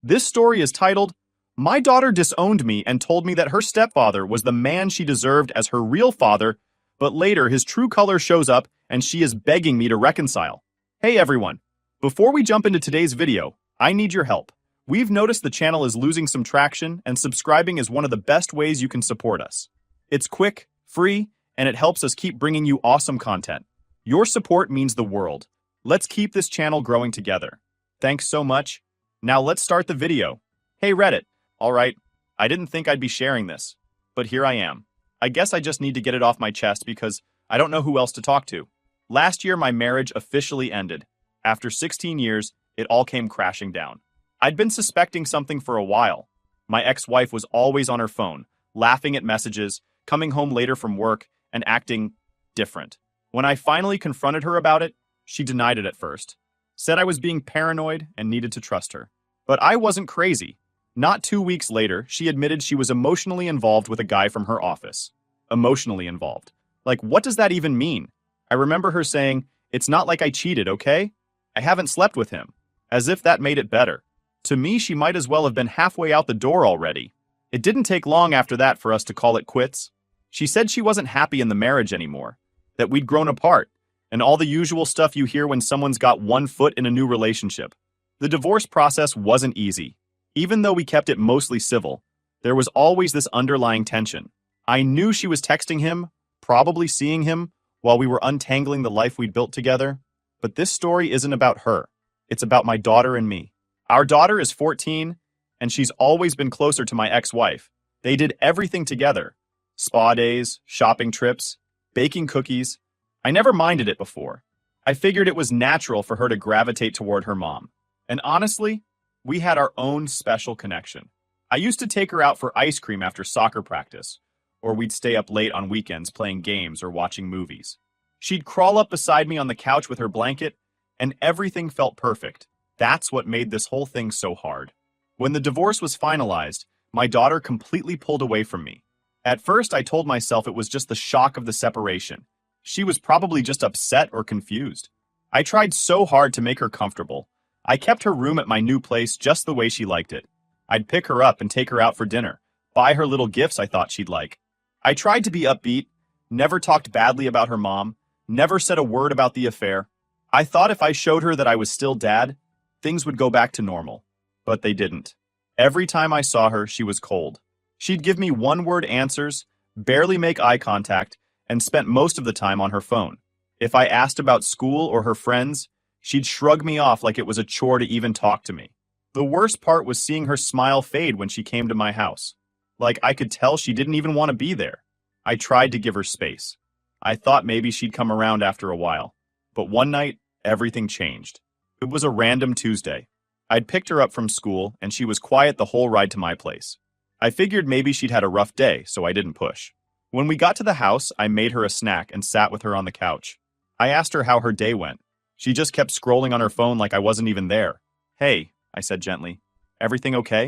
This story is titled, My Daughter Disowned Me and Told Me That Her Stepfather Was the Man She Deserved as Her Real Father, but later his true color shows up and she is begging me to reconcile. Hey everyone, before we jump into today's video, I need your help. We've noticed the channel is losing some traction and subscribing is one of the best ways you can support us. It's quick, free, and it helps us keep bringing you awesome content. Your support means the world. Let's keep this channel growing together. Thanks so much. Now let's start the video. Hey Reddit. Alright, I didn't think I'd be sharing this, but here I am. I guess I just need to get it off my chest because I don't know who else to talk to. Last year my marriage officially ended. After 16 years, it all came crashing down. I'd been suspecting something for a while. My ex-wife was always on her phone, laughing at messages, coming home later from work, and acting different. When I finally confronted her about it, she denied it at first. Said I was being paranoid and needed to trust her. But I wasn't crazy. Not 2 weeks later, she admitted she was emotionally involved with a guy from her office. Emotionally involved. Like, what does that even mean? I remember her saying, "It's not like I cheated, okay? I haven't slept with him." As if that made it better. To me, she might as well have been halfway out the door already. It didn't take long after that for us to call it quits. She said she wasn't happy in the marriage anymore, that we'd grown apart, and all the usual stuff you hear when someone's got one foot in a new relationship. The divorce process wasn't easy. Even though we kept it mostly civil, there was always this underlying tension. I knew she was texting him, probably seeing him, while we were untangling the life we'd built together. But this story isn't about her. It's about my daughter and me. Our daughter is 14, and she's always been closer to my ex-wife. They did everything together. Spa days, shopping trips, baking cookies. I never minded it before. I figured it was natural for her to gravitate toward her mom. And honestly, we had our own special connection. I used to take her out for ice cream after soccer practice, or we'd stay up late on weekends playing games or watching movies. She'd crawl up beside me on the couch with her blanket, and everything felt perfect. That's what made this whole thing so hard. When the divorce was finalized, my daughter completely pulled away from me. At first, I told myself it was just the shock of the separation. She was probably just upset or confused. I tried so hard to make her comfortable. I kept her room at my new place just the way she liked it. I'd pick her up and take her out for dinner, buy her little gifts I thought she'd like. I tried to be upbeat, never talked badly about her mom, never said a word about the affair. I thought if I showed her that I was still dad, things would go back to normal. But they didn't. Every time I saw her, she was cold. She'd give me one-word answers, barely make eye contact, and spent most of the time on her phone. If I asked about school or her friends, she'd shrug me off like it was a chore to even talk to me. The worst part was seeing her smile fade when she came to my house. Like I could tell she didn't even want to be there. I tried to give her space. I thought maybe she'd come around after a while. But one night, everything changed. It was a random Tuesday. I'd picked her up from school, and she was quiet the whole ride to my place. I figured maybe she'd had a rough day, so I didn't push. When we got to the house, I made her a snack and sat with her on the couch. I asked her how her day went. She just kept scrolling on her phone like I wasn't even there. "Hey," I said gently. "Everything okay?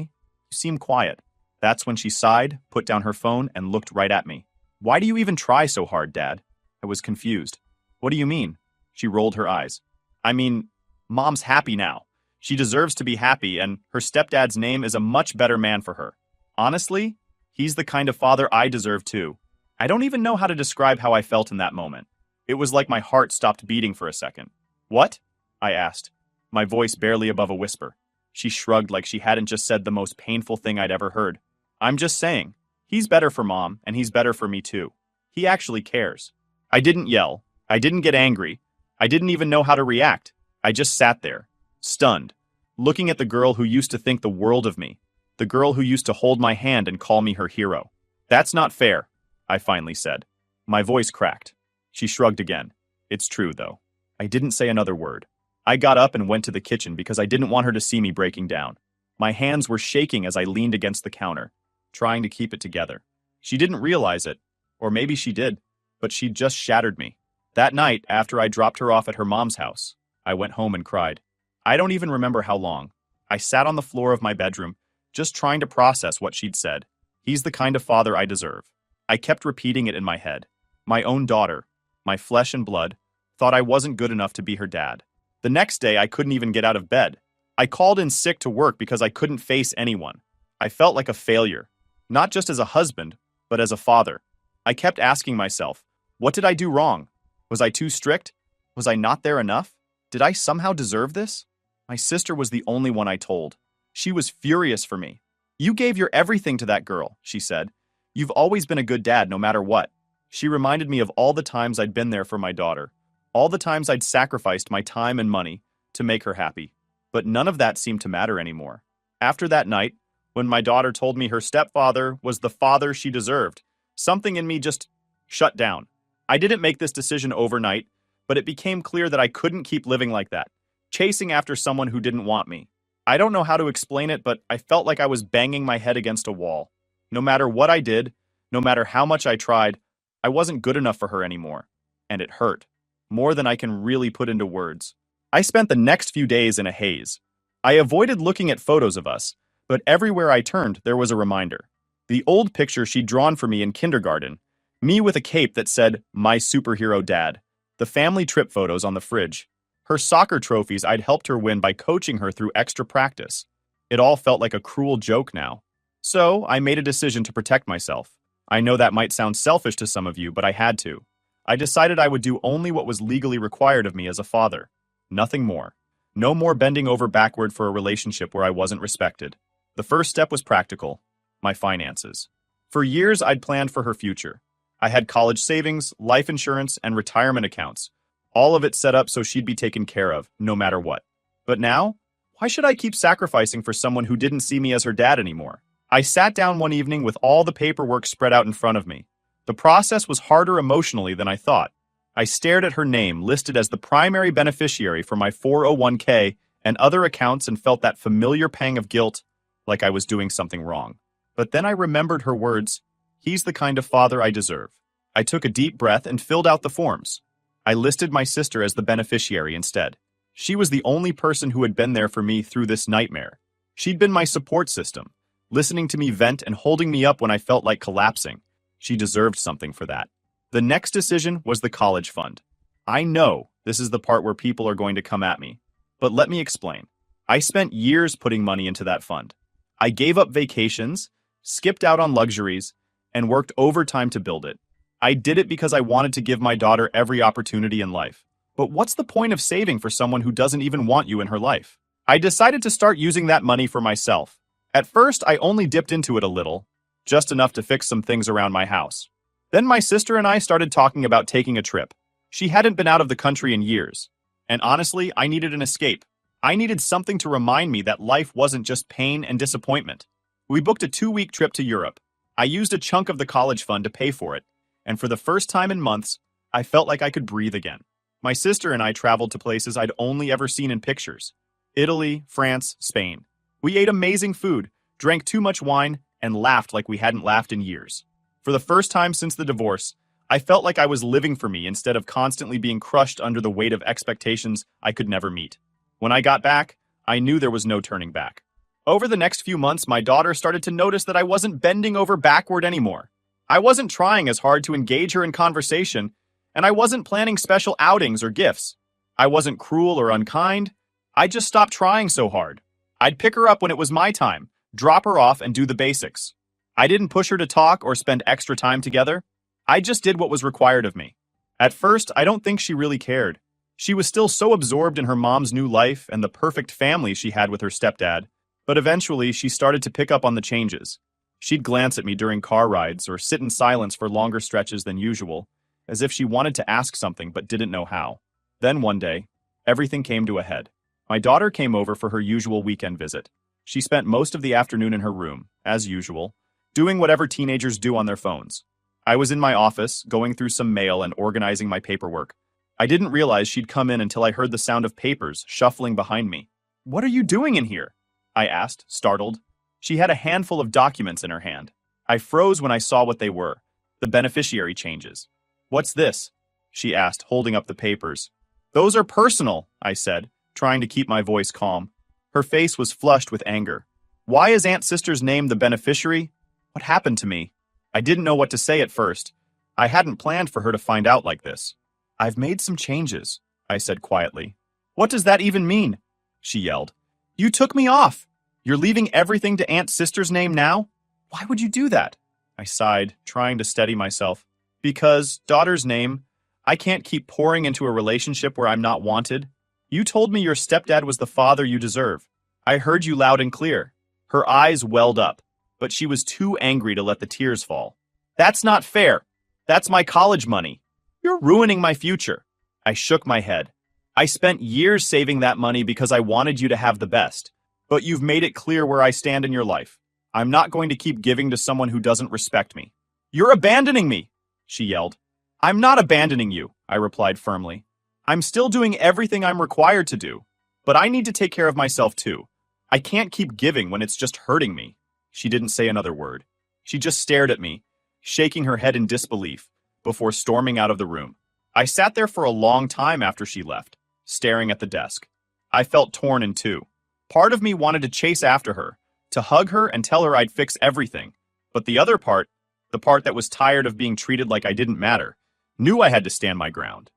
You seem quiet." That's when she sighed, put down her phone, and looked right at me. "Why do you even try so hard, Dad?" I was confused. "What do you mean?" She rolled her eyes. "I mean, Mom's happy now. She deserves to be happy, and her stepdad's name is a much better man for her. Honestly, he's the kind of father I deserve too." I don't even know how to describe how I felt in that moment. It was like my heart stopped beating for a second. "What?" I asked, my voice barely above a whisper. She shrugged like she hadn't just said the most painful thing I'd ever heard. "I'm just saying, he's better for Mom, and he's better for me too. He actually cares." I didn't yell. I didn't get angry. I didn't even know how to react. I just sat there, stunned, looking at the girl who used to think the world of me, the girl who used to hold my hand and call me her hero. "That's not fair," I finally said. My voice cracked. She shrugged again. "It's true, though." I didn't say another word. I got up and went to the kitchen because I didn't want her to see me breaking down. My hands were shaking as I leaned against the counter, trying to keep it together. She didn't realize it, or maybe she did, but she'd just shattered me. That night, after I dropped her off at her mom's house, I went home and cried. I don't even remember how long. I sat on the floor of my bedroom, just trying to process what she'd said. He's the kind of father I deserve. I kept repeating it in my head. My own daughter, my flesh and blood, thought I wasn't good enough to be her dad. The next day, I couldn't even get out of bed. I called in sick to work because I couldn't face anyone. I felt like a failure, not just as a husband, but as a father. I kept asking myself, what did I do wrong? Was I too strict? Was I not there enough? Did I somehow deserve this? My sister was the only one I told. She was furious for me. You gave your everything to that girl, she said. You've always been a good dad no matter what. She reminded me of all the times I'd been there for my daughter, all the times I'd sacrificed my time and money to make her happy. But none of that seemed to matter anymore. After that night, when my daughter told me her stepfather was the father she deserved, something in me just shut down. I didn't make this decision overnight, but it became clear that I couldn't keep living like that, chasing after someone who didn't want me. I don't know how to explain it, but I felt like I was banging my head against a wall. No matter what I did, no matter how much I tried, I wasn't good enough for her anymore. And it hurt, more than I can really put into words. I spent the next few days in a haze. I avoided looking at photos of us, but everywhere I turned, there was a reminder. The old picture she'd drawn for me in kindergarten, me with a cape that said, "My superhero dad," the family trip photos on the fridge, her soccer trophies I'd helped her win by coaching her through extra practice. It all felt like a cruel joke now. So I made a decision to protect myself. I know that might sound selfish to some of you, but I had to. I decided I would do only what was legally required of me as a father. Nothing more. No more bending over backward for a relationship where I wasn't respected. The first step was practical: my finances. For years, I'd planned for her future. I had college savings, life insurance, and retirement accounts, all of it set up so she'd be taken care of, no matter what. But now, why should I keep sacrificing for someone who didn't see me as her dad anymore? I sat down one evening with all the paperwork spread out in front of me. The process was harder emotionally than I thought. I stared at her name listed as the primary beneficiary for my 401k and other accounts and felt that familiar pang of guilt, like I was doing something wrong. But then I remembered her words, "He's the kind of father I deserve." I took a deep breath and filled out the forms. I listed my sister as the beneficiary instead. She was the only person who had been there for me through this nightmare. She'd been my support system, listening to me vent and holding me up when I felt like collapsing. She deserved something for that. The next decision was the college fund. I know this is the part where people are going to come at me, but let me explain. I spent years putting money into that fund. I gave up vacations, skipped out on luxuries, and worked overtime to build it. I did it because I wanted to give my daughter every opportunity in life. But what's the point of saving for someone who doesn't even want you in her life? I decided to start using that money for myself. At first, I only dipped into it a little, just enough to fix some things around my house. Then my sister and I started talking about taking a trip. She hadn't been out of the country in years. And honestly, I needed an escape. I needed something to remind me that life wasn't just pain and disappointment. We booked a 2-week trip to Europe. I used a chunk of the college fund to pay for it, and for the first time in months, I felt like I could breathe again. My sister and I traveled to places I'd only ever seen in pictures. Italy, France, Spain. We ate amazing food, drank too much wine, and laughed like we hadn't laughed in years. For the first time since the divorce, I felt like I was living for me instead of constantly being crushed under the weight of expectations I could never meet. When I got back, I knew there was no turning back. Over the next few months, my daughter started to notice that I wasn't bending over backward anymore. I wasn't trying as hard to engage her in conversation, and I wasn't planning special outings or gifts. I wasn't cruel or unkind. I just stopped trying so hard. I'd pick her up when it was my time, drop her off, and do the basics. I didn't push her to talk or spend extra time together. I just did what was required of me. At first, I don't think she really cared. She was still so absorbed in her mom's new life and the perfect family she had with her stepdad. But eventually, she started to pick up on the changes. She'd glance at me during car rides or sit in silence for longer stretches than usual, as if she wanted to ask something but didn't know how. Then one day, everything came to a head. My daughter came over for her usual weekend visit. She spent most of the afternoon in her room, as usual, doing whatever teenagers do on their phones. I was in my office, going through some mail and organizing my paperwork. I didn't realize she'd come in until I heard the sound of papers shuffling behind me. "What are you doing in here?" I asked, startled. She had a handful of documents in her hand. I froze when I saw what they were, the beneficiary changes. "What's this?" she asked, holding up the papers. "Those are personal," I said, trying to keep my voice calm. Her face was flushed with anger. "Why is Aunt Sister's name the beneficiary? What happened to me?" I didn't know what to say at first. I hadn't planned for her to find out like this. "I've made some changes," I said quietly. "What does that even mean?" she yelled. You took me off. You're leaving everything to Aunt's sister's name now? Why would you do that? I sighed, trying to steady myself. Because, daughter's name, I can't keep pouring into a relationship where I'm not wanted. You told me your stepdad was the father you deserve. I heard you loud and clear. Her eyes welled up, but she was too angry to let the tears fall. That's not fair. That's my college money. You're ruining my future. I shook my head. I spent years saving that money because I wanted you to have the best. But you've made it clear where I stand in your life. I'm not going to keep giving to someone who doesn't respect me. You're abandoning me, she yelled. I'm not abandoning you, I replied firmly. I'm still doing everything I'm required to do. But I need to take care of myself too. I can't keep giving when it's just hurting me. She didn't say another word. She just stared at me, shaking her head in disbelief, before storming out of the room. I sat there for a long time after she left, staring at the desk. I felt torn in two. Part of me wanted to chase after her, to hug her and tell her I'd fix everything. But the other part, the part that was tired of being treated like I didn't matter, knew I had to stand my ground.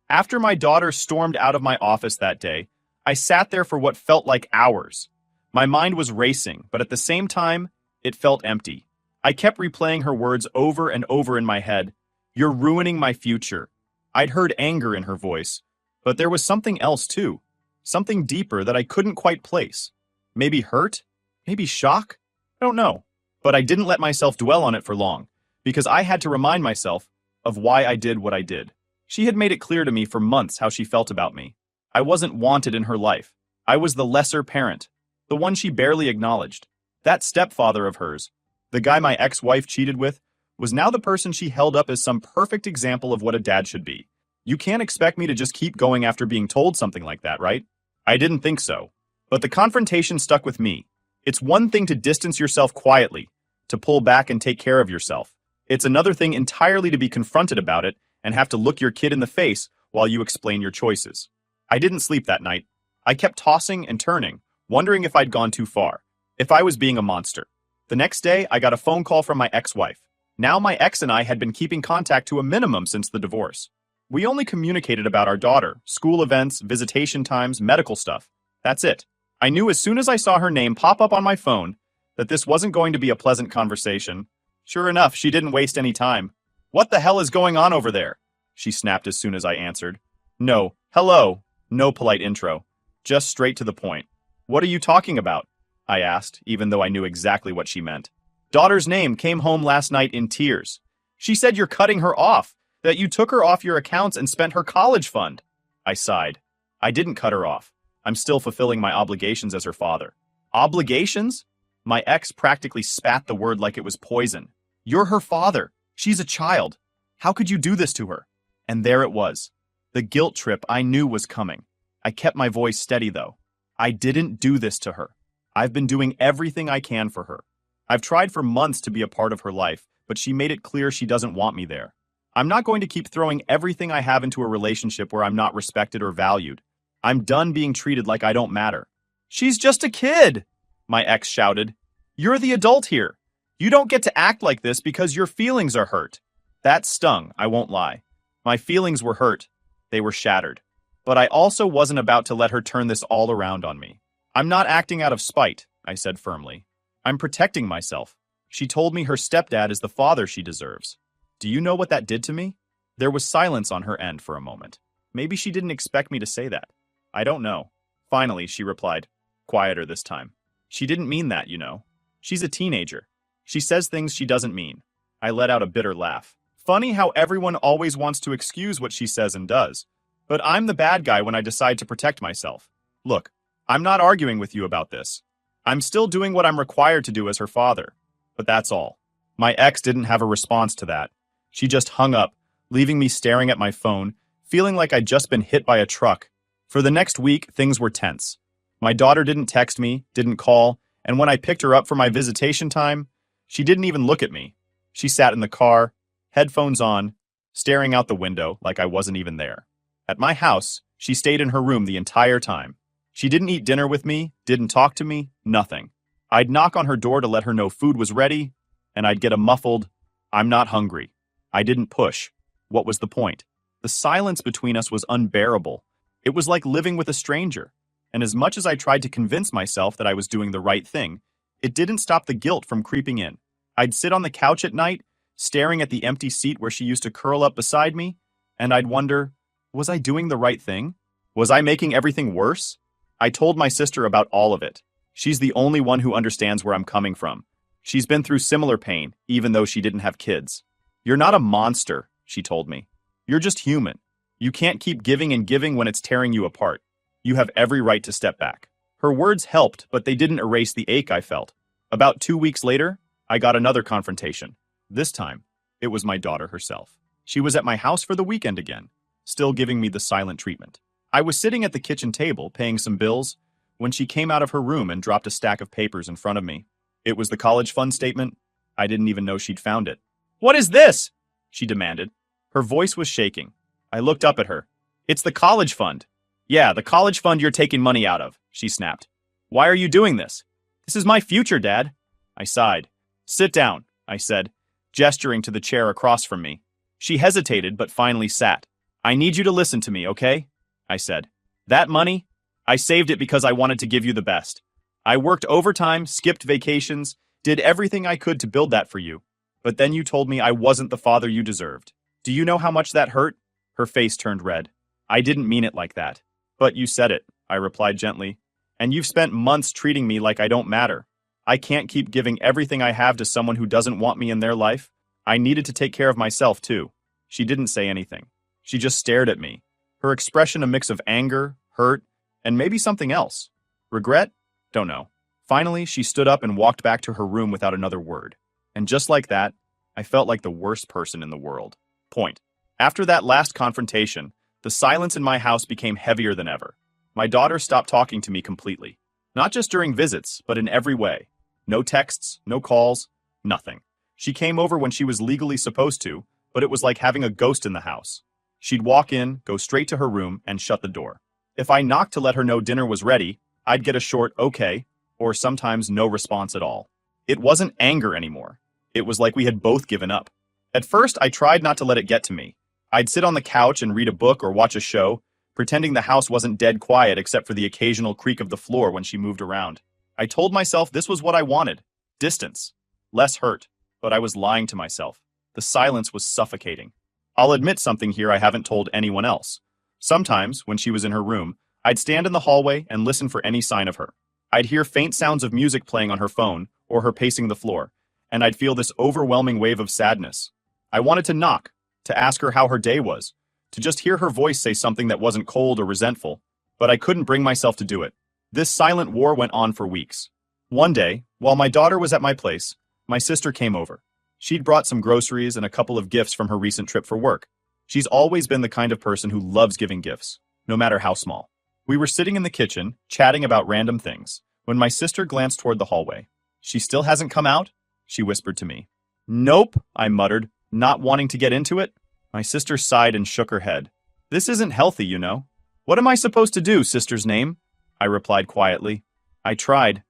After my daughter stormed out of my office that day, I sat there for what felt like hours. My mind was racing, but at the same time, it felt empty. I kept replaying her words over and over in my head. You're ruining my future. I'd heard anger in her voice, but there was something else too. Something deeper that I couldn't quite place. Maybe hurt? Maybe shock? I don't know. But I didn't let myself dwell on it for long, because I had to remind myself of why I did what I did. She had made it clear to me for months how she felt about me. I wasn't wanted in her life. I was the lesser parent, the one she barely acknowledged. That stepfather of hers, the guy my ex-wife cheated with, was now the person she held up as some perfect example of what a dad should be. You can't expect me to just keep going after being told something like that, right? I didn't think so. But the confrontation stuck with me. It's one thing to distance yourself quietly, to pull back and take care of yourself. It's another thing entirely to be confronted about it and have to look your kid in the face while you explain your choices. I didn't sleep that night. I kept tossing and turning, wondering if I'd gone too far, if I was being a monster. The next day, I got a phone call from my ex-wife. Now my ex and I had been keeping contact to a minimum since the divorce. We only communicated about our daughter, school events, visitation times, medical stuff. That's it. I knew as soon as I saw her name pop up on my phone that this wasn't going to be a pleasant conversation. Sure enough, she didn't waste any time. What the hell is going on over there? She snapped as soon as I answered. No, hello, no polite intro. Just straight to the point. What are you talking about? I asked, even though I knew exactly what she meant. Daughter's name came home last night in tears. She said you're cutting her off, that you took her off your accounts and spent her college fund. I sighed. I didn't cut her off. I'm still fulfilling my obligations as her father. Obligations? My ex practically spat the word like it was poison. You're her father. She's a child. How could you do this to her? And there it was. The guilt trip I knew was coming. I kept my voice steady, though. I didn't do this to her. I've been doing everything I can for her. I've tried for months to be a part of her life, but she made it clear she doesn't want me there. I'm not going to keep throwing everything I have into a relationship where I'm not respected or valued. I'm done being treated like I don't matter. She's just a kid, my ex shouted. You're the adult here. You don't get to act like this because your feelings are hurt. That stung, I won't lie. My feelings were hurt. They were shattered. But I also wasn't about to let her turn this all around on me. I'm not acting out of spite, I said firmly. I'm protecting myself. She told me her stepdad is the father she deserves. Do you know what that did to me? There was silence on her end for a moment. Maybe she didn't expect me to say that. I don't know. Finally, she replied, quieter this time. She didn't mean that, you know. She's a teenager. She says things she doesn't mean. I let out a bitter laugh. Funny how everyone always wants to excuse what she says and does. But I'm the bad guy when I decide to protect myself. Look, I'm not arguing with you about this. I'm still doing what I'm required to do as her father. But that's all. My ex didn't have a response to that. She just hung up, leaving me staring at my phone, feeling like I'd just been hit by a truck. For the next week, things were tense. My daughter didn't text me, didn't call, and when I picked her up for my visitation time, she didn't even look at me. She sat in the car, headphones on, staring out the window like I wasn't even there. At my house, she stayed in her room the entire time. She didn't eat dinner with me, didn't talk to me, nothing. I'd knock on her door to let her know food was ready, and I'd get a muffled, "I'm not hungry." I didn't push. What was the point? The silence between us was unbearable. It was like living with a stranger. and as much as I tried to convince myself that I was doing the right thing, it didn't stop the guilt from creeping in. I'd sit on the couch at night, staring at the empty seat where she used to curl up beside me, and I'd wonder, was I doing the right thing? Was I making everything worse? I told my sister about all of it. She's the only one who understands where I'm coming from. She's been through similar pain, even though she didn't have kids. You're not a monster, she told me. You're just human. You can't keep giving and giving when it's tearing you apart. You have every right to step back. Her words helped, but they didn't erase the ache I felt. About 2 weeks later, I got another confrontation. This time, it was my daughter herself. She was at my house for the weekend again, still giving me the silent treatment. I was sitting at the kitchen table, paying some bills, when she came out of her room and dropped a stack of papers in front of me. It was the college fund statement. I didn't even know she'd found it. "What is this?" she demanded. Her voice was shaking. I looked up at her. "It's the college fund." "Yeah, the college fund you're taking money out of," she snapped. "Why are you doing this?" "This is my future, Dad." I sighed. "Sit down," I said, gesturing to the chair across from me. She hesitated, but finally sat. "I need you to listen to me, okay?" I said. "That money, I saved it because I wanted to give you the best. I worked overtime, skipped vacations, did everything I could to build that for you. But then you told me I wasn't the father you deserved. Do you know how much that hurt?" Her face turned red. "I didn't mean it like that." "But you said it," I replied gently. "And you've spent months treating me like I don't matter. I can't keep giving everything I have to someone who doesn't want me in their life. I needed to take care of myself, too." She didn't say anything. She just stared at me. Her expression a mix of anger, hurt, and maybe something else. Regret? Don't know. Finally, she stood up and walked back to her room without another word. And just like that, I felt like the worst person in the world. Point. After that last confrontation, the silence in my house became heavier than ever. My daughter stopped talking to me completely. Not just during visits, but in every way. No texts, no calls, nothing. She came over when she was legally supposed to, but it was like having a ghost in the house. She'd walk in, go straight to her room, and shut the door. If I knocked to let her know dinner was ready, I'd get a short "okay," or sometimes no response at all. It wasn't anger anymore. It was like we had both given up. At first, I tried not to let it get to me. I'd sit on the couch and read a book or watch a show, pretending the house wasn't dead quiet except for the occasional creak of the floor when she moved around. I told myself this was what I wanted. Distance. Less hurt. But I was lying to myself. The silence was suffocating. I'll admit something here I haven't told anyone else. Sometimes, when she was in her room, I'd stand in the hallway and listen for any sign of her. I'd hear faint sounds of music playing on her phone or her pacing the floor, and I'd feel this overwhelming wave of sadness. I wanted to knock, to ask her how her day was, to just hear her voice say something that wasn't cold or resentful, but I couldn't bring myself to do it. This silent war went on for weeks. One day, while my daughter was at my place, my sister came over. She'd brought some groceries and a couple of gifts from her recent trip for work. She's always been the kind of person who loves giving gifts, no matter how small. We were sitting in the kitchen, chatting about random things, when my sister glanced toward the hallway. "She still hasn't come out?" she whispered to me. "Nope," I muttered, not wanting to get into it. My sister sighed and shook her head. "This isn't healthy, you know." "What am I supposed to do, sister's name?" I replied quietly. I tried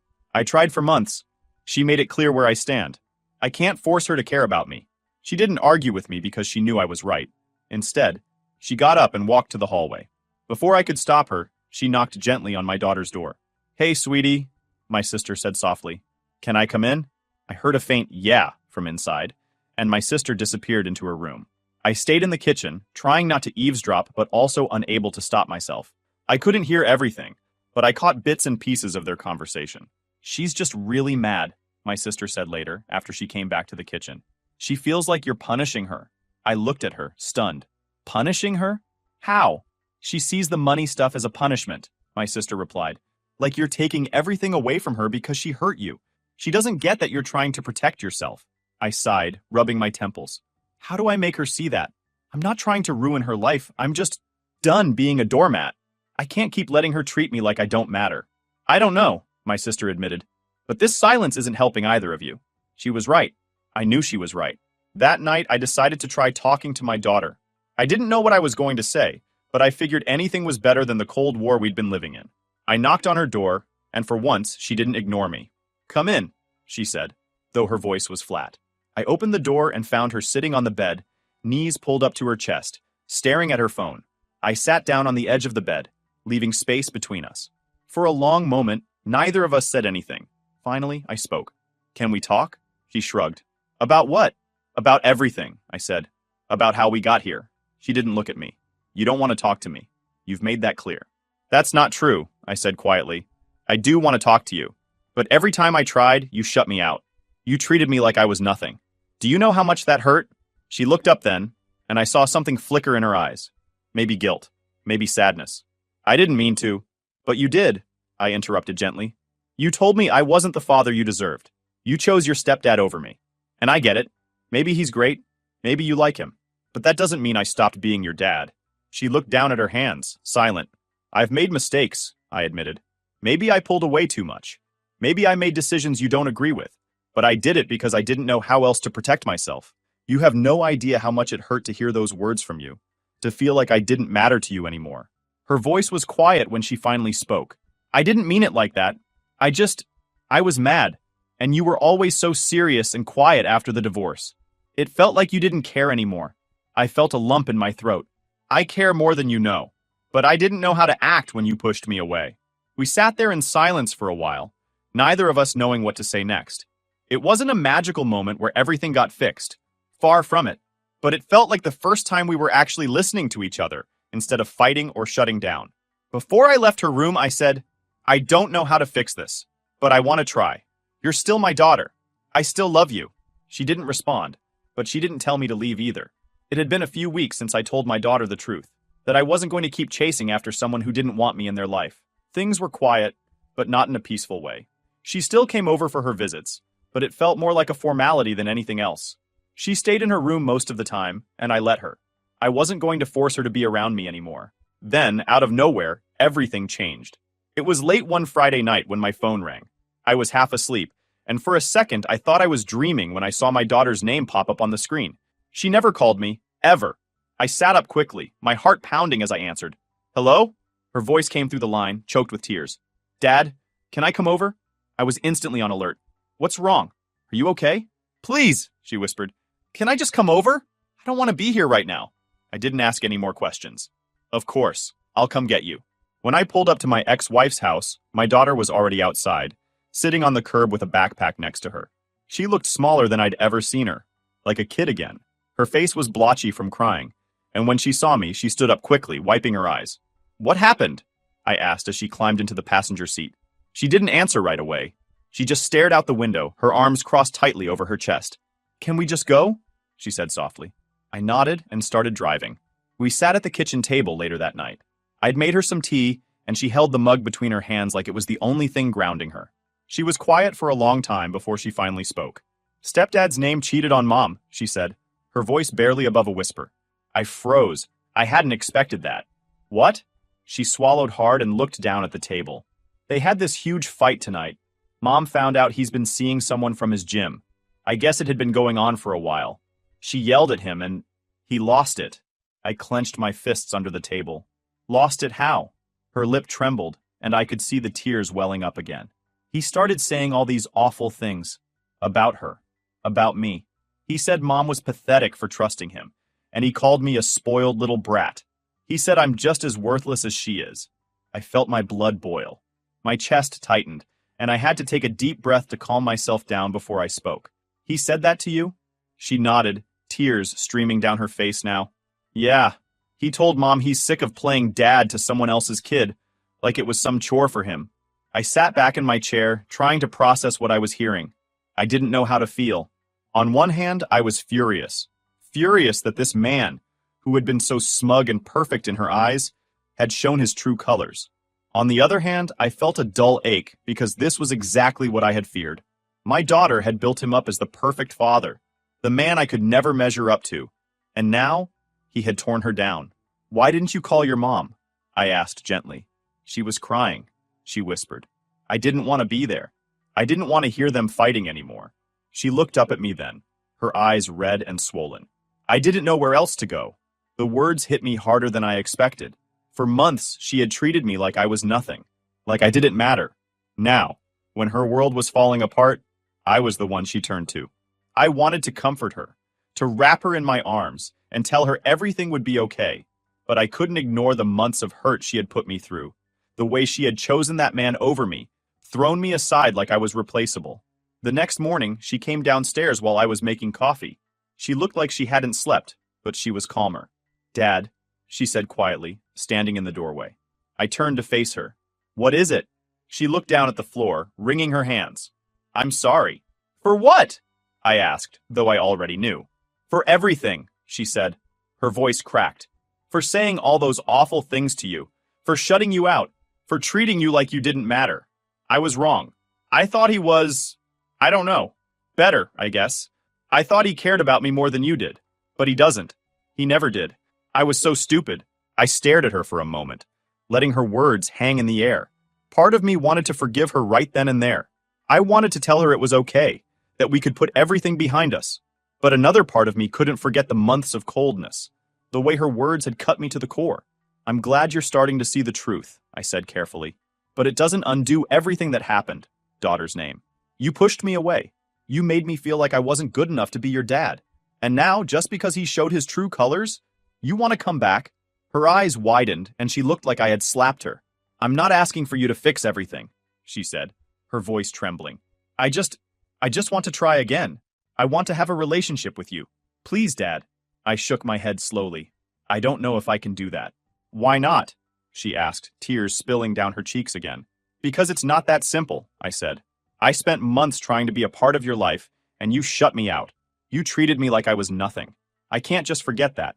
for months. She made it clear where I stand. I can't force her to care about me. She didn't argue with me because she knew I was right. Instead, she got up and walked to the hallway. Before I could stop her, she knocked gently on my daughter's door. "Hey, sweetie," my sister said softly. "Can I come in?" I heard a faint "yeah" from inside, and my sister disappeared into her room. I stayed in the kitchen, trying not to eavesdrop but also unable to stop myself. I couldn't hear everything, but I caught bits and pieces of their conversation. "She's just really mad," my sister said later, after she came back to the kitchen. "She feels like you're punishing her." I looked at her, stunned. "Punishing her? How?" "She sees the money stuff as a punishment," my sister replied. "Like you're taking everything away from her because she hurt you. She doesn't get that you're trying to protect yourself." I sighed, rubbing my temples. How do I make her see that? I'm not trying to ruin her life. I'm just done being a doormat. I can't keep letting her treat me like I don't matter. "I don't know," my sister admitted. "But this silence isn't helping either of you." She was right. I knew she was right. That night, I decided to try talking to my daughter. I didn't know what I was going to say, but I figured anything was better than the Cold War we'd been living in. I knocked on her door, and for once, she didn't ignore me. "Come in," she said, though her voice was flat. I opened the door and found her sitting on the bed, knees pulled up to her chest, staring at her phone. I sat down on the edge of the bed, leaving space between us. For a long moment, neither of us said anything. Finally, I spoke. Can we talk? She shrugged. About what? About everything, I said. About how we got here. She didn't look at me. You don't want to talk to me. You've made that clear. That's not true, I said quietly. I do want to talk to you. But every time I tried, you shut me out. You treated me like I was nothing. Do you know how much that hurt? She looked up then, and I saw something flicker in her eyes. Maybe guilt. Maybe sadness. I didn't mean to. But you did, I interrupted gently. You told me I wasn't the father you deserved. You chose your stepdad over me. And I get it. Maybe he's great. Maybe you like him. But that doesn't mean I stopped being your dad. She looked down at her hands, silent. I've made mistakes, I admitted. Maybe I pulled away too much. Maybe I made decisions you don't agree with. But I did it because I didn't know how else to protect myself. You have no idea how much it hurt to hear those words from you. To feel like I didn't matter to you anymore. Her voice was quiet when she finally spoke. I didn't mean it like that. I was mad. And you were always so serious and quiet after the divorce. It felt like you didn't care anymore. I felt a lump in my throat. I care more than you know. But I didn't know how to act when you pushed me away. We sat there in silence for a while, neither of us knowing what to say next. It wasn't a magical moment where everything got fixed. Far from it. But it felt like the first time we were actually listening to each other, instead of fighting or shutting down. Before I left her room, I said, I don't know how to fix this, but I want to try. You're still my daughter. I still love you. She didn't respond, but she didn't tell me to leave either. It had been a few weeks since I told my daughter the truth, that I wasn't going to keep chasing after someone who didn't want me in their life. Things were quiet, but not in a peaceful way. She still came over for her visits, but it felt more like a formality than anything else. She stayed in her room most of the time, and I let her. I wasn't going to force her to be around me anymore. Then, out of nowhere, everything changed. It was late one Friday night when my phone rang. I was half asleep, and for a second I thought I was dreaming when I saw my daughter's name pop up on the screen. She never called me, ever. I sat up quickly, my heart pounding as I answered. Hello? Her voice came through the line, choked with tears. Dad, can I come over? I was instantly on alert. What's wrong? Are you okay? Please, she whispered. Can I just come over? I don't want to be here right now. I didn't ask any more questions. Of course, I'll come get you. When I pulled up to my ex-wife's house, my daughter was already outside, sitting on the curb with a backpack next to her. She looked smaller than I'd ever seen her, like a kid again. Her face was blotchy from crying, and when she saw me, she stood up quickly, wiping her eyes. What happened? I asked as she climbed into the passenger seat. She didn't answer right away. She just stared out the window, her arms crossed tightly over her chest. Can we just go? She said softly. I nodded and started driving. We sat at the kitchen table later that night. I'd made her some tea, and she held the mug between her hands like it was the only thing grounding her. She was quiet for a long time before she finally spoke. Stepdad's name cheated on Mom, she said, her voice barely above a whisper. I froze. I hadn't expected that. What? She swallowed hard and looked down at the table. They had this huge fight tonight. Mom found out he's been seeing someone from his gym. I guess it had been going on for a while. She yelled at him and he lost it. I clenched my fists under the table. Lost it how? Her lip trembled, and I could see the tears welling up again. He started saying all these awful things. About her. About me. He said Mom was pathetic for trusting him, and he called me a spoiled little brat. He said I'm just as worthless as she is. I felt my blood boil. My chest tightened, and I had to take a deep breath to calm myself down before I spoke. He said that to you? She nodded, tears streaming down her face now. Yeah. He told Mom he's sick of playing dad to someone else's kid, like it was some chore for him. I sat back in my chair, trying to process what I was hearing. I didn't know how to feel. On one hand, I was furious. Furious that this man, who had been so smug and perfect in her eyes, had shown his true colors. On the other hand, I felt a dull ache because this was exactly what I had feared. My daughter had built him up as the perfect father, the man I could never measure up to, and now he had torn her down. Why didn't you call your mom? I asked gently. She was crying, she whispered. I didn't want to be there. I didn't want to hear them fighting anymore. She looked up at me then, her eyes red and swollen. I didn't know where else to go. The words hit me harder than I expected. For months, she had treated me like I was nothing, like I didn't matter. Now, when her world was falling apart, I was the one she turned to. I wanted to comfort her, to wrap her in my arms and tell her everything would be okay, but I couldn't ignore the months of hurt she had put me through, The way she had chosen that man over me, thrown me aside like I was replaceable. The next morning, she came downstairs while I was making coffee. She looked like she hadn't slept, but she was calmer. "Dad," she said quietly, standing in the doorway. I turned to face her. "What is it?" She looked down at the floor, wringing her hands. "I'm sorry." "For what?" I asked, though I already knew. "For everything," she said. Her voice cracked. "For saying all those awful things to you. For shutting you out. For treating you like you didn't matter. I was wrong. I thought he was, I don't know, better, I guess. I thought he cared about me more than you did. But he doesn't. He never did. I was so stupid." I stared at her for a moment, letting her words hang in the air. Part of me wanted to forgive her right then and there. I wanted to tell her it was okay, that we could put everything behind us. But another part of me couldn't forget the months of coldness, the way her words had cut me to the core. "I'm glad you're starting to see the truth," I said carefully. "But it doesn't undo everything that happened, daughter's name. You pushed me away. You made me feel like I wasn't good enough to be your dad. And now, just because he showed his true colors, you want to come back?" Her eyes widened, and she looked like I had slapped her. "I'm not asking for you to fix everything," she said, her voice trembling. I just want to try again. I want to have a relationship with you. Please, Dad." I shook my head slowly. "I don't know if I can do that." "Why not?" she asked, tears spilling down her cheeks again. "Because it's not that simple," I said. "I spent months trying to be a part of your life, and you shut me out. You treated me like I was nothing. I can't just forget that."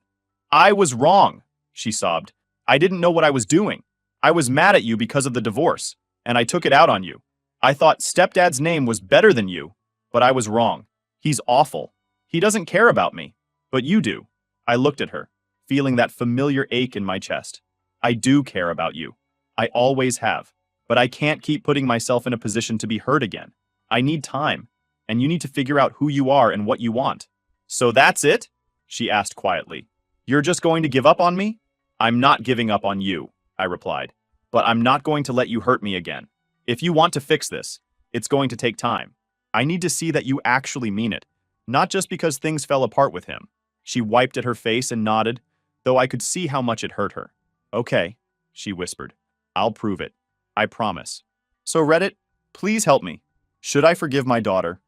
"I was wrong," she sobbed. "I didn't know what I was doing. I was mad at you because of the divorce, and I took it out on you. I thought stepdad's name was better than you, but I was wrong. He's awful. He doesn't care about me. But you do." I looked at her, feeling that familiar ache in my chest. "I do care about you. I always have. But I can't keep putting myself in a position to be hurt again. I need time, and you need to figure out who you are and what you want." "So that's it?" she asked quietly. "You're just going to give up on me?" "I'm not giving up on you," I replied. "But I'm not going to let you hurt me again. If you want to fix this, it's going to take time. I need to see that you actually mean it, not just because things fell apart with him." She wiped at her face and nodded, though I could see how much it hurt her. "Okay," she whispered. "I'll prove it. I promise. So Reddit, please help me. Should I forgive my daughter,